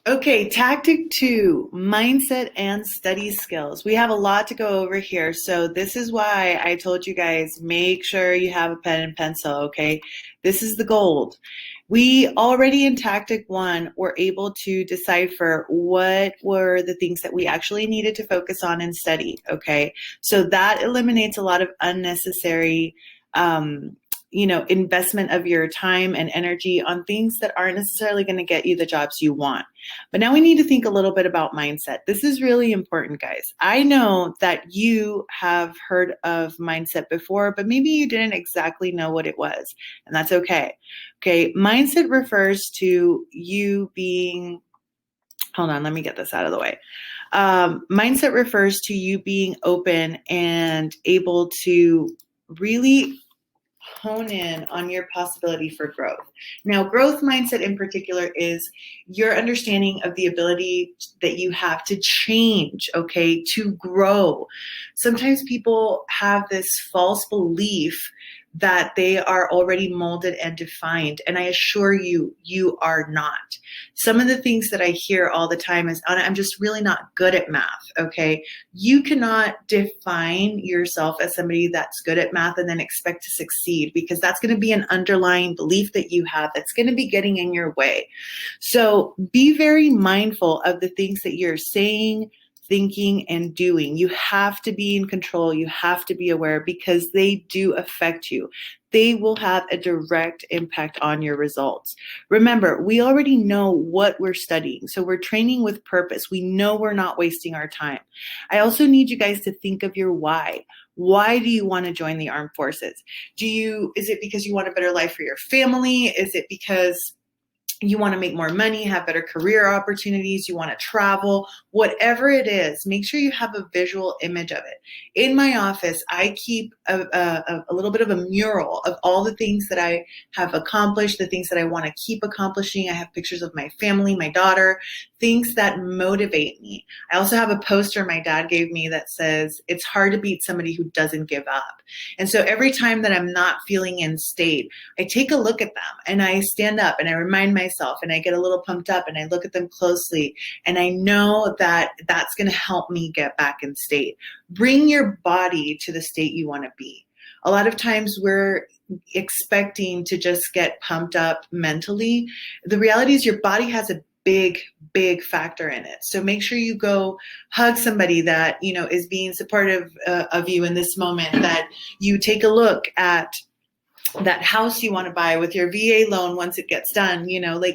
Okay, tactic two, mindset and study skills. We have a lot to go over here. So this is why I told you guys, make sure you have a pen and pencil, okay? This is the gold. We already in tactic one were able to decipher what were the things that we actually needed to focus on and study, okay? So that eliminates a lot of unnecessary um, investment of your time and energy on things that aren't necessarily going to get you the jobs you want. But now we need to think a little bit about mindset. This is really important, guys. I know that you have heard of mindset before, but maybe you didn't exactly know what it was, and that's okay. Okay, mindset refers to you being, hold on, let me get this out of the way. Mindset refers to you being open and able to really hone in on your possibility for growth. Now, growth mindset in particular is your understanding of the ability that you have to change, okay, to grow. Sometimes people have this false belief that they are already molded and defined. And I assure you, you are not. Some of the things that I hear all the time is, I'm just really not good at math, okay? You cannot define yourself as somebody that's good at math and then expect to succeed, because that's going to be an underlying belief that you have that's going to be getting in your way. So be very mindful of the things that you're saying, thinking, and doing. You have to be in control. You have to be aware, because they do affect you. They will have a direct impact on your results. Remember, we already know what we're studying, so we're training with purpose. We know we're not wasting our time. I also need you guys to think of your why. Why do you want to join the armed forces? Is it because you want a better life for your family? Is it because you want to make more money, have better career opportunities, you want to travel, whatever it is, make sure you have a visual image of it. In my office, I keep a little bit of a mural of all the things that I have accomplished, the things that I want to keep accomplishing. I have pictures of my family, my daughter, things that motivate me. I also have a poster my dad gave me that says, it's hard to beat somebody who doesn't give up. And so every time that I'm not feeling in state, I take a look at them and I stand up and I remind myself and I get a little pumped up and I look at them closely, and I know that that's going to help me get back in state. Bring your body to the state you want to be. A lot of times we're expecting to just get pumped up mentally. The reality is your body has a big factor in it. So make sure you go hug somebody that, is being supportive of you in this moment, that you take a look at that house you want to buy with your VA loan once it gets done,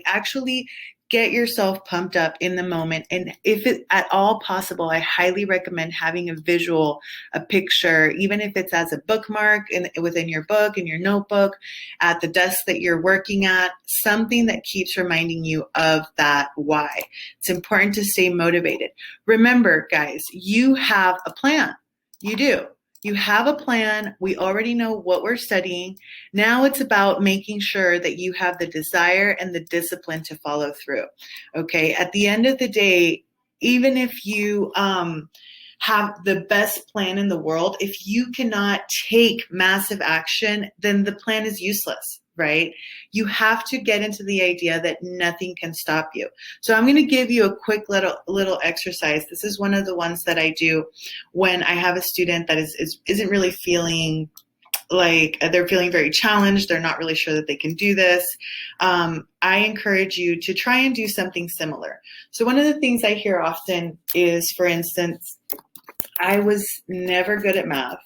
actually get yourself pumped up in the moment. And if it at all possible, I highly recommend having a visual, a picture, even if it's as a bookmark within your book, in your notebook, at the desk that you're working at, something that keeps reminding you of that why. It's important to stay motivated. Remember, guys, you have a plan. You do. You have a plan. We already know what we're studying. Now it's about making sure that you have the desire and the discipline to follow through. Okay. At the end of the day, even if you have the best plan in the world, if you cannot take massive action, then the plan is useless. Right? You have to get into the idea that nothing can stop you. So I'm going to give you a quick little exercise. This is one of the ones that I do when I have a student that isn't really feeling like they're feeling very challenged. They're not really sure that they can do this. I encourage you to try and do something similar. So one of the things I hear often is, for instance, I was never good at math.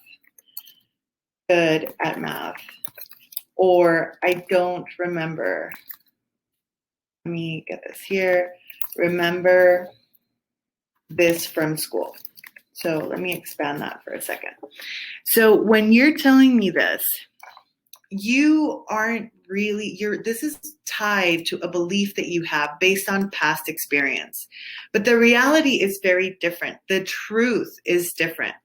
Or I don't remember. Let me get this here. Remember this from school. So let me expand that for a second. So when you're telling me this, you aren't really, this is tied to a belief that you have based on past experience. But the reality is very different. The truth is different.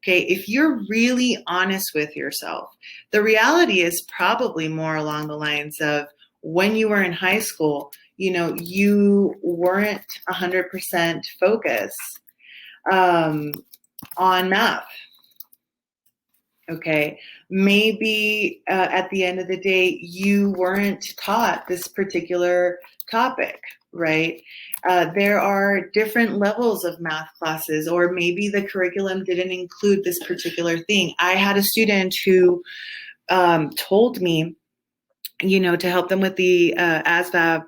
Okay, if you're really honest with yourself, the reality is probably more along the lines of when you were in high school, you weren't 100% focused on math. Okay, maybe at the end of the day, you weren't taught this particular topic, right? There are different levels of math classes, or maybe the curriculum didn't include this particular thing. I had a student who told me, to help them with the ASVAB,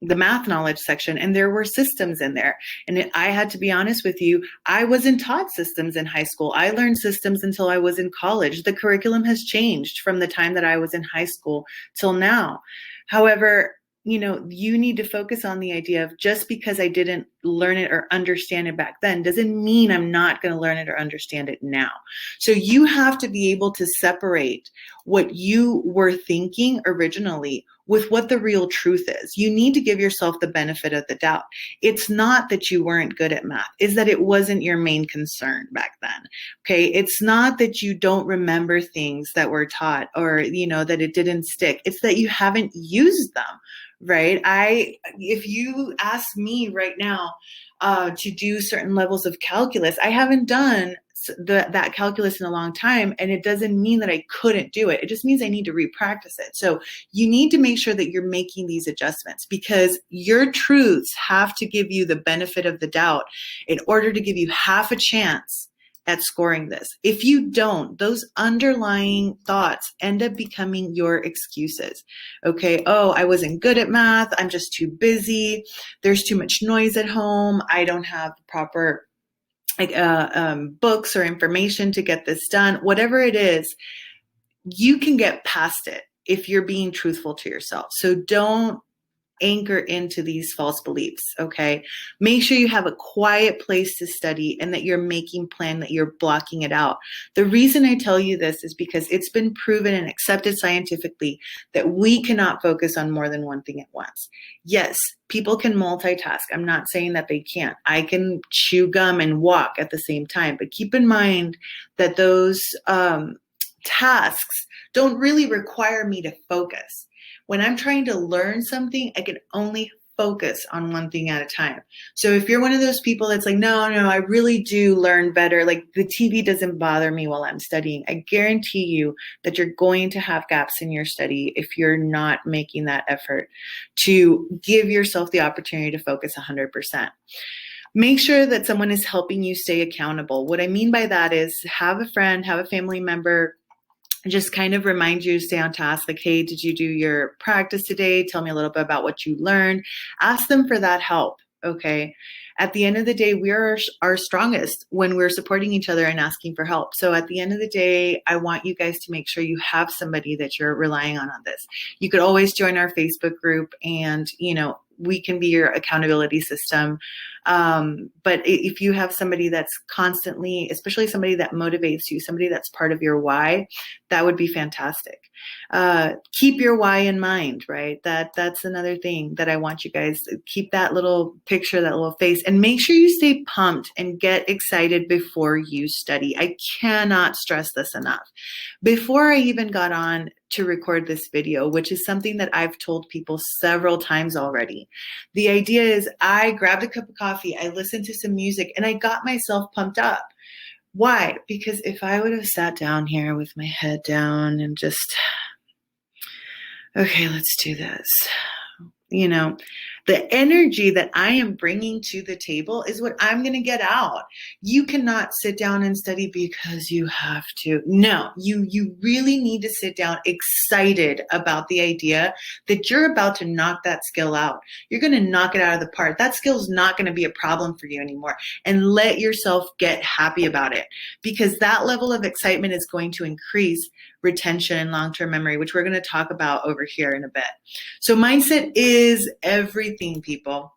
the math knowledge section, and there were systems in there. And I had to be honest with you, I wasn't taught systems in high school. I learned systems until I was in college. The curriculum has changed from the time that I was in high school till now. However, you need to focus on the idea of just because I didn't learn it or understand it back then doesn't mean I'm not going to learn it or understand it now. So you have to be able to separate what you were thinking originally with what the real truth is. You need to give yourself the benefit of the doubt. It's not that you weren't good at math, it's that it wasn't your main concern back then. Okay, it's not that you don't remember things that were taught or that it didn't stick. It's that you haven't used them. Right? If you ask me right now to do certain levels of calculus, I haven't done that calculus in a long time, and it doesn't mean that I couldn't do it. It just means I need to repractice it. So you need to make sure that you're making these adjustments, because your truths have to give you the benefit of the doubt in order to give you half a chance at scoring this. If you don't, those underlying thoughts end up becoming your excuses. Okay, oh, I wasn't good at math. I'm just too busy. There's too much noise at home. I don't have the proper books or information to get this done. Whatever it is, you can get past it if you're being truthful to yourself. So don't anchor into these false beliefs. Okay, make sure you have a quiet place to study and that you're making plan, that you're blocking it out. The reason I tell you this is because it's been proven and accepted scientifically that we cannot focus on more than one thing at once. Yes, people can multitask. I'm not saying that they can't. I can chew gum and walk at the same time, but keep in mind that those tasks don't really require me to focus. When I'm trying to learn something, I can only focus on one thing at a time. So if you're one of those people that's like, no, I really do learn better, like the TV doesn't bother me while I'm studying, I guarantee you that you're going to have gaps in your study if you're not making that effort to give yourself the opportunity to focus 100%. Make sure that someone is helping you stay accountable. What I mean by that is have a friend, have a family member, just kind of remind you to stay on task. Like, hey, did you do your practice today? Tell me a little bit about what you learned. Ask them for that help. Okay. At the end of the day, we are our strongest when we're supporting each other and asking for help. So at the end of the day, I want you guys to make sure you have somebody that you're relying on this. You could always join our Facebook group and, we can be your accountability system. But if you have somebody that's constantly, especially somebody that motivates you, somebody that's part of your why, that would be fantastic. Keep your why in mind, right? That's another thing that I want you guys to keep, that little picture, that little face, and make sure you stay pumped and get excited before you study. I cannot stress this enough. Before I even got on to record this video, which is something that I've told people several times already. The idea is I grabbed a cup of coffee, I listened to some music, and I got myself pumped up. Why? Because if I would have sat down here with my head down and just, okay, let's do this. The energy that I am bringing to the table is what I'm going to get out. You cannot sit down and study because you have to. No, you really need to sit down excited about the idea that you're about to knock that skill out. You're going to knock it out of the park. That skill is not going to be a problem for you anymore. And let yourself get happy about it, because that level of excitement is going to increase retention and long-term memory, which we're going to talk about over here in a bit. So mindset is everything, people.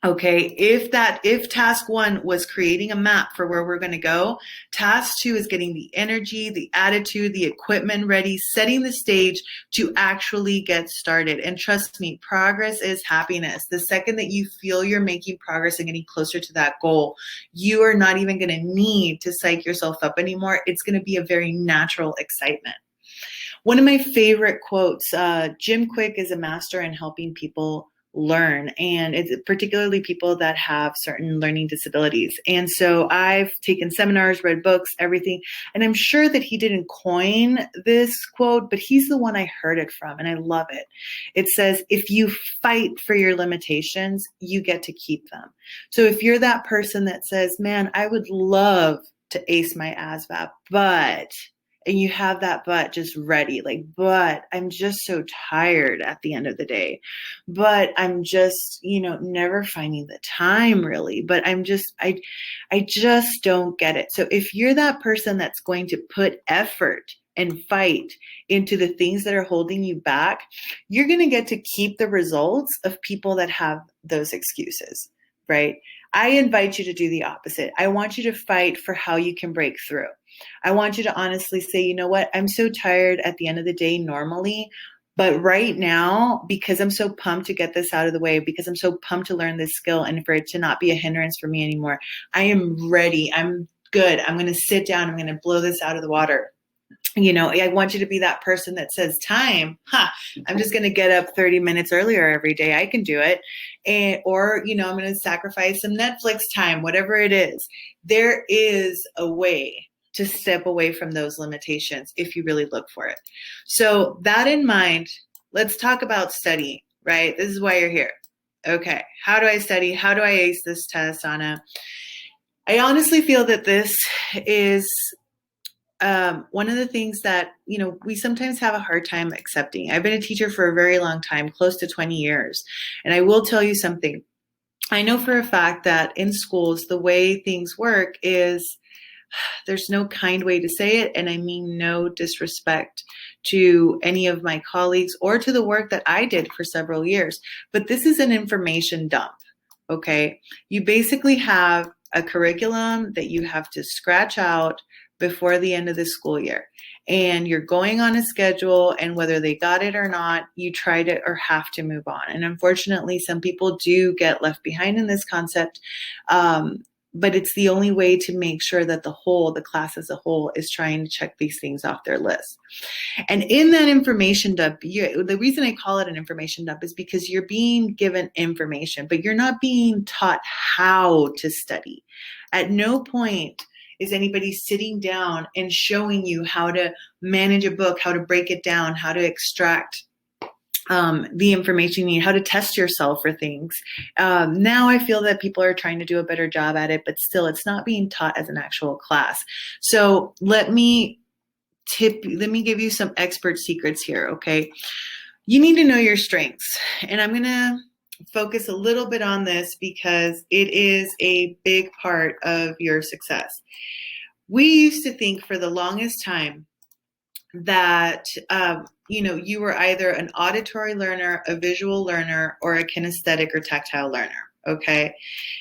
Okay, if task 1 was creating a map for where we're going to go, task 2 is getting the energy, the attitude, the equipment ready, setting the stage to actually get started. And trust me, progress is happiness. The second that you feel you're making progress and getting closer to that goal, you are not even going to need to psych yourself up anymore. It's going to be a very natural excitement. One of my favorite quotes, Jim Quick is a master in helping people learn, and it's particularly people that have certain learning disabilities. And so I've taken seminars, read books, everything, and I'm sure that he didn't coin this quote, but he's the one I heard it from, and I love it. It says, if you fight for your limitations, you get to keep them. So if you're that person that says, man, I would love to ace my ASVAB, but, and you have that but just ready, like, but I'm just so tired at the end of the day, but I'm just, never finding the time really, but I just don't get it. So if you're that person that's going to put effort and fight into the things that are holding you back, you're going to get to keep the results of people that have those excuses, right? I invite you to do the opposite. I want you to fight for how you can break through. I want you to honestly say, you know what? I'm so tired at the end of the day normally, but right now, because I'm so pumped to get this out of the way, because I'm so pumped to learn this skill and for it to not be a hindrance for me anymore, I am ready. I'm good. I'm going to sit down. I'm going to blow this out of the water. I want you to be that person that says time, I'm just going to get up 30 minutes earlier every day. I can do it. Or I'm going to sacrifice some Netflix time, whatever it is. There is a way to step away from those limitations if you really look for it. So that in mind, let's talk about studying, right? This is why you're here. Okay. How do I study? How do I ace this test, Anna? I honestly feel that this is one of the things that, we sometimes have a hard time accepting. I've been a teacher for a very long time, close to 20 years. And I will tell you something. I know for a fact that in schools, the way things work is there's no kind way to say it. And I mean no disrespect to any of my colleagues or to the work that I did for several years. But this is an information dump, okay? You basically have a curriculum that you have to scratch out before the end of the school year. And you're going on a schedule, and whether they got it or not, you try to or have to move on. And unfortunately, some people do get left behind in this concept. But it's the only way to make sure that the class as a whole is trying to check these things off their list. And in that information dump, the reason I call it an information dump is because you're being given information, but you're not being taught how to study. At no point is anybody sitting down and showing you how to manage a book, how to break it down, how to extract the information you need, how to test yourself for things. Now I feel that people are trying to do a better job at it, but still it's not being taught as an actual class. So let me give you some expert secrets here, okay? You need to know your strengths. And I'm going to focus a little bit on this because it is a big part of your success. We used to think for the longest time that you were either an auditory learner, a visual learner, or a kinesthetic or tactile learner. Okay.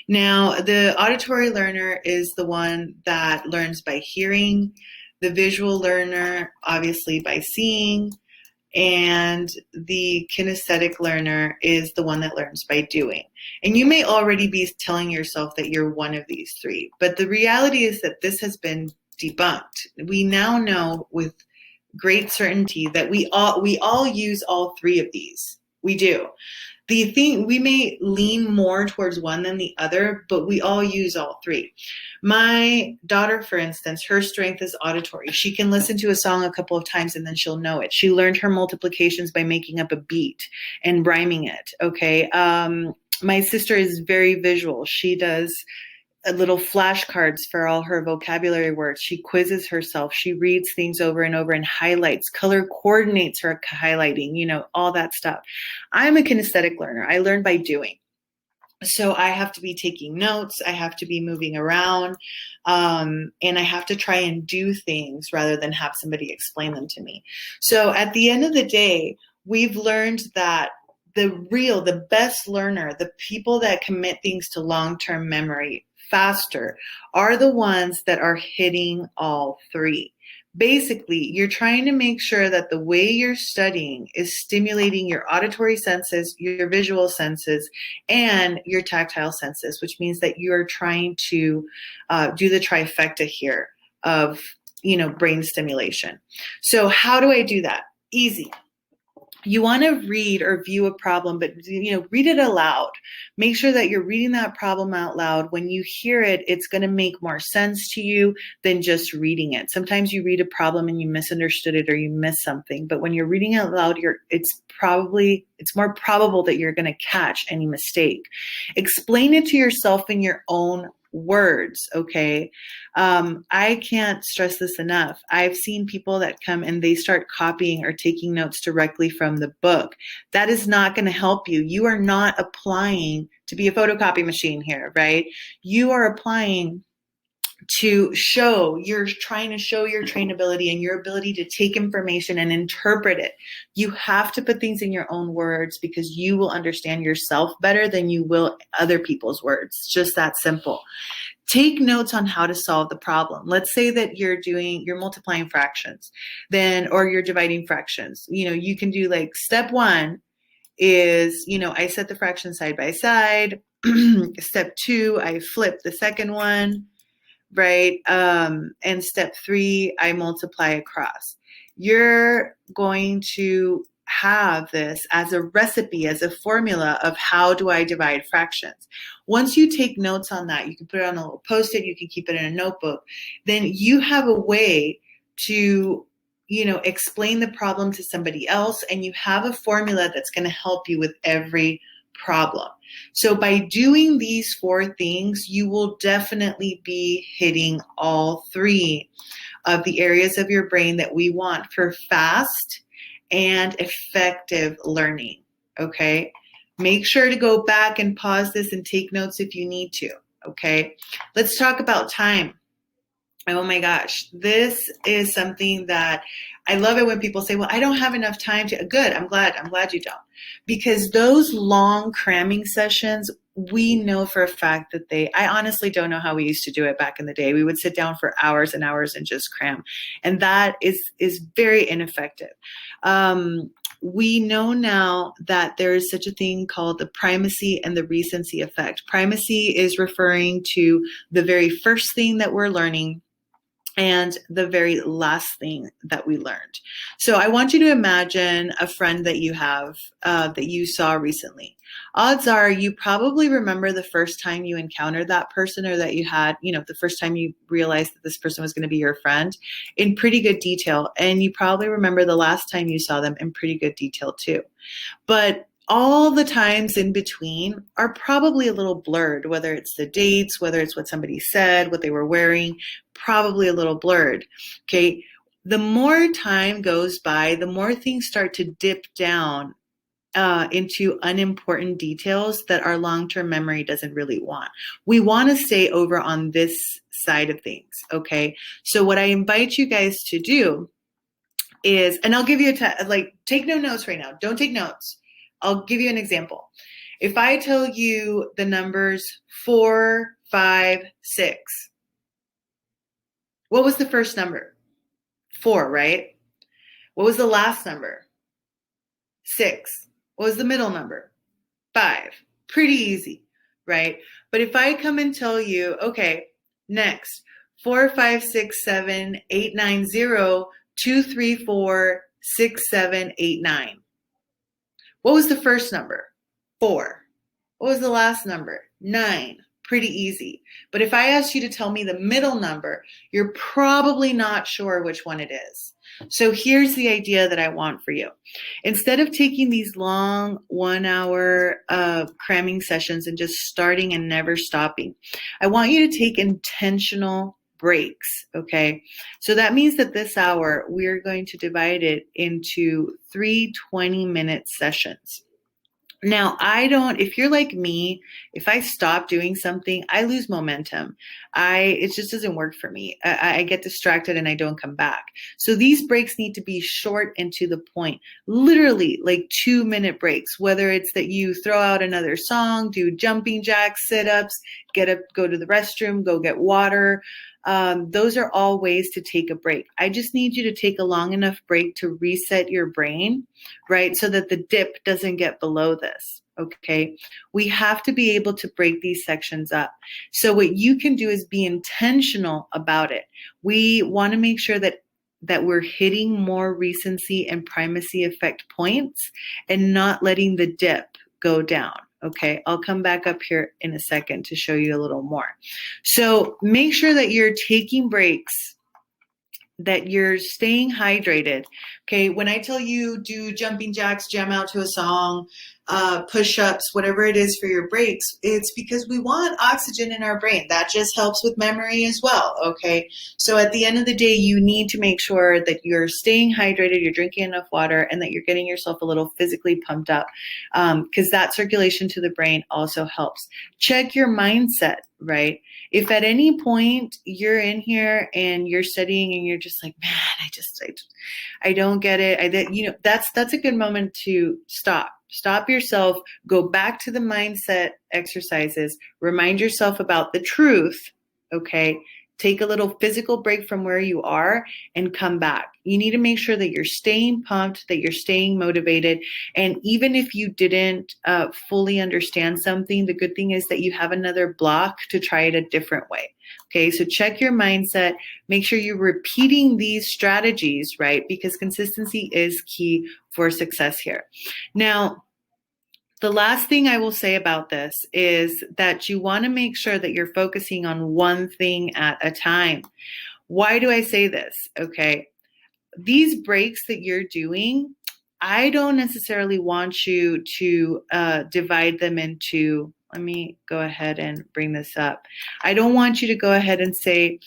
Now, the auditory learner is the one that learns by hearing, the visual learner, obviously, by seeing, and the kinesthetic learner is the one that learns by doing. And you may already be telling yourself that you're one of these three, but the reality is that this has been debunked. We now know with great certainty that we all use all three of these. We do. The thing, we may lean more towards one than the other, but we all use all three. My daughter, for instance, her strength is auditory. She can listen to a song a couple of times and then she'll know it. She learned her multiplications by making up a beat and rhyming it. Okay. My sister is very visual. She does little flashcards for all her vocabulary words. She quizzes herself. She reads things over and over and highlights, color coordinates her highlighting, all that stuff. I'm a kinesthetic learner. I learn by doing. So I have to be taking notes. I have to be moving around. And I have to try and do things rather than have somebody explain them to me. So at the end of the day, we've learned that the best learner, the people that commit things to long-term memory faster are the ones that are hitting all three. Basically, you're trying to make sure that the way you're studying is stimulating your auditory senses, your visual senses, and your tactile senses, which means that you're trying to do the trifecta here of, brain stimulation. So how do I do that? Easy. you want to read or view a problem, but read it aloud. Make sure that you're reading that problem out loud. When you hear it, it's going to make more sense to you than just reading it. Sometimes you read a problem and you misunderstood it or you missed something, but when you're reading out loud, it's more probable that you're going to catch any mistake. Explain it to yourself in your own words, okay? I can't stress this enough. I've seen people that come and they start copying or taking notes directly from the book. That is not going to help you. You are not applying to be a photocopy machine here, right? You are applying you're trying to show your trainability and your ability to take information and interpret it. You have to put things in your own words because you will understand yourself better than you will other people's words. It's just that simple. Take notes on how to solve the problem. Let's say that you're multiplying fractions, or you're dividing fractions. You can do like step 1 is, I set the fractions side by side. Step 2, I flip the second one. Right? And step 3, I multiply across. You're going to have this as a recipe, as a formula of how do I divide fractions. Once you take notes on that, you can put it on a little Post-it, you can keep it in a notebook, then you have a way to explain the problem to somebody else, and you have a formula that's going to help you with every problem. So by doing these 4 things, you will definitely be hitting all 3 of the areas of your brain that we want for fast and effective learning, okay? Make sure to go back and pause this and take notes if you need to, okay? Let's talk about time. Oh my gosh, this is something that I love it when people say, well, I don't have enough time to. Good, I'm glad you don't. Because those long cramming sessions, we know for a fact that I honestly don't know how we used to do it back in the day. We would sit down for hours and hours and just cram. And that is very ineffective. We know now that there is such a thing called the primacy and the recency effect. Primacy is referring to the very first thing that we're learning and the very last thing that we learned. So I want you to imagine a friend that you have that you saw recently. Odds are you probably remember the first time you encountered that person, or that you had, the first time you realized that this person was going to be your friend, in pretty good detail. And you probably remember the last time you saw them in pretty good detail too. But all the times in between are probably a little blurred, whether it's the dates, whether it's what somebody said, what they were wearing, probably a little blurred, okay? The more time goes by, the more things start to dip down into unimportant details that our long-term memory doesn't really want. We want to stay over on this side of things, okay? So what I invite you guys to do is, and I'll give you take no notes right now. Don't take notes. I'll give you an example. If I tell you the numbers 4, 5, 6, what was the first number? 4, right? What was the last number? 6. What was the middle number? 5. Pretty easy, right? But if I come and tell you, okay, next, 4, 5, 6, 7, 8, 9, 0, 2, 3, 4, 6, 7, 8, 9. What was the first number? 4. What was the last number? 9. Pretty easy. But if I asked you to tell me the middle number, you're probably not sure which one it is. So here's the idea that I want for you. Instead of taking these long 1-hour cramming sessions and just starting and never stopping, I want you to take intentional breaks, okay? So that means that this hour, we're going to divide it into 3 20-minute sessions. Now, if you're like me, if I stop doing something, I lose momentum. It just doesn't work for me. I get distracted and I don't come back. So these breaks need to be short and to the point, literally like 2-minute breaks, whether it's that you throw out another song, do jumping jacks, sit-ups, get up, go to the restroom, go get water. Those are all ways to take a break. I just need you to take a long enough break to reset your brain, right? So that the dip doesn't get below this, okay? We have to be able to break these sections up. So what you can do is be intentional about it. We want to make sure that that we're hitting more recency and primacy effect points and not letting the dip go down. Okay, I'll come back up here in a second to show you a little more. So make sure that you're taking breaks, that you're staying hydrated. Okay, when I tell you do jumping jacks, jam out to a song, push-ups, whatever it is for your breaks, it's because we want oxygen in our brain. That just helps with memory as well. Okay, so at the end of the day, you need to make sure that you're staying hydrated, you're drinking enough water, and that you're getting yourself a little physically pumped up, because that circulation to the brain also helps. Check your mindset, right? If at any point you're in here and you're studying and you're just like, man, I don't get it. That's a good moment to stop yourself, go back to the mindset exercises, remind yourself about the truth. Okay. Take a little physical break from where you are and come back. You need to make sure that you're staying pumped, that you're staying motivated. And even if you didn't fully understand something, the good thing is that you have another block to try it a different way. Okay, so check your mindset. Make sure you're repeating these strategies, right? Because consistency is key for success here. Now, the last thing I will say about this is that you want to make sure that you're focusing on one thing at a time. Why do I say this? Okay, these breaks that you're doing, I don't necessarily want you to divide them into, let me go ahead and bring this up. I don't want you to go ahead and say,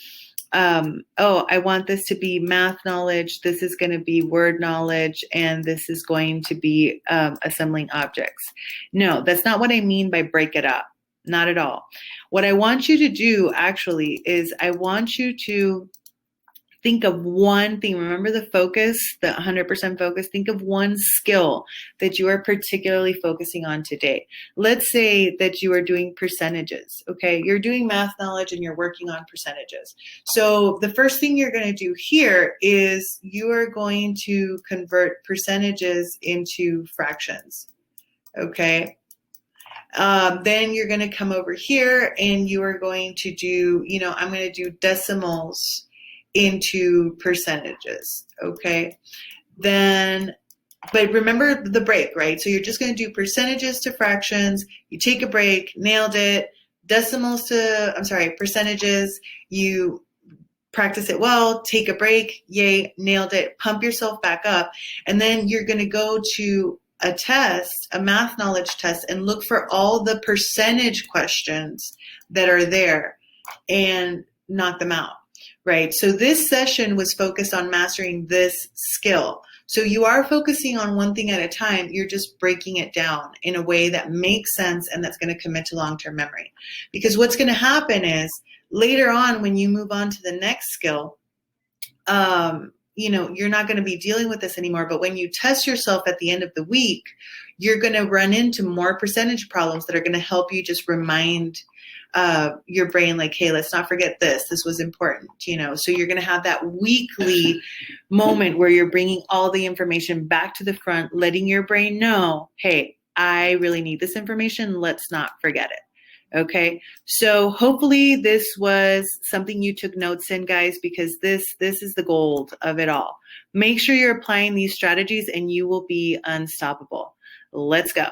oh, I want this to be math knowledge, this is going to be word knowledge, and this is going to be assembling objects. No, that's not what I mean by break it up. Not at all. What I want you to do actually is I want you to think of one thing. Remember the focus, the 100% focus. Think of one skill that you are particularly focusing on today. Let's say that you are doing percentages, okay? You're doing math knowledge and you're working on percentages. So the first thing you're going to do here is you are going to convert percentages into fractions, okay? Then you're going to come over here and you are going to do, I'm going to do decimals into percentages, okay? Then, but remember the break, right? So you're just going to do percentages to fractions, you take a break, nailed it, percentages, you practice it well, take a break, yay, nailed it, pump yourself back up, and then you're going to go to a test, a math knowledge test, and look for all the percentage questions that are there and knock them out. Right. So this session was focused on mastering this skill. So you are focusing on one thing at a time. You're just breaking it down in a way that makes sense and that's going to commit to long-term memory. Because what's going to happen is later on when you move on to the next skill, you're not going to be dealing with this anymore. But when you test yourself at the end of the week, you're going to run into more percentage problems that are going to help you just remind your brain, like, hey, let's not forget this. This was important, So you're going to have that weekly moment where you're bringing all the information back to the front, letting your brain know, hey, I really need this information. Let's not forget it. Okay. So hopefully this was something you took notes in, guys, because this is the gold of it all. Make sure you're applying these strategies and you will be unstoppable. Let's go.